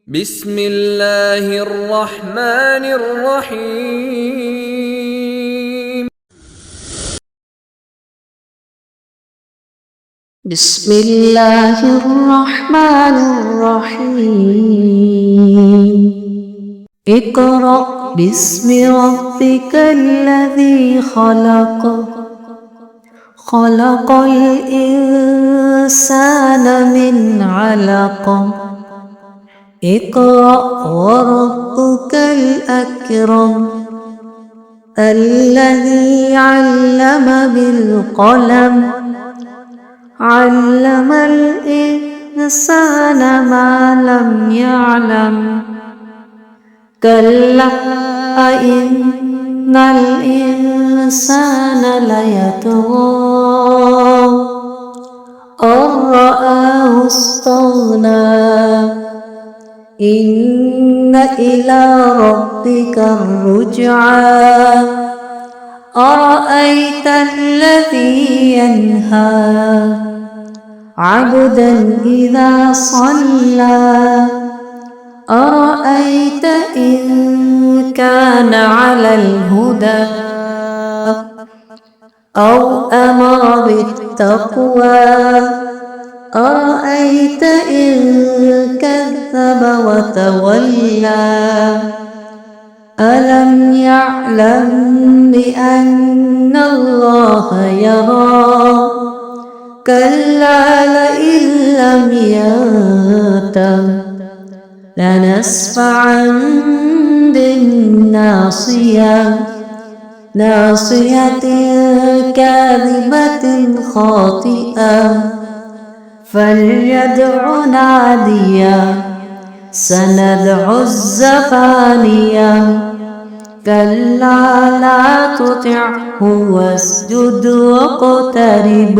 بسم الله الرحمن الرحيم. بسم الله الرحمن الرحيم. اقرأ باسم ربك الذي خلق خلق الإنسان من علق اقرأ وربك الأكرم الذي علم بالقلم علم الإنسان ما لم يعلم كلا إن الإنسان ليطغى أن رآه استغنى إن إلى ربك الرجعى أرأيت الذي ينهى عبدا إذا صلى أرأيت إن كان على الهدى أو أمر بالتقوى أرأيت إن كذب وتولى ألم يعلم بأن الله يرى كلا لئن لم ينته لنسفعا بالناصية ناصية كاذبة خاطئة فليدع ناديا سندع الزبانية كلا لا تطعه واسجد واقترب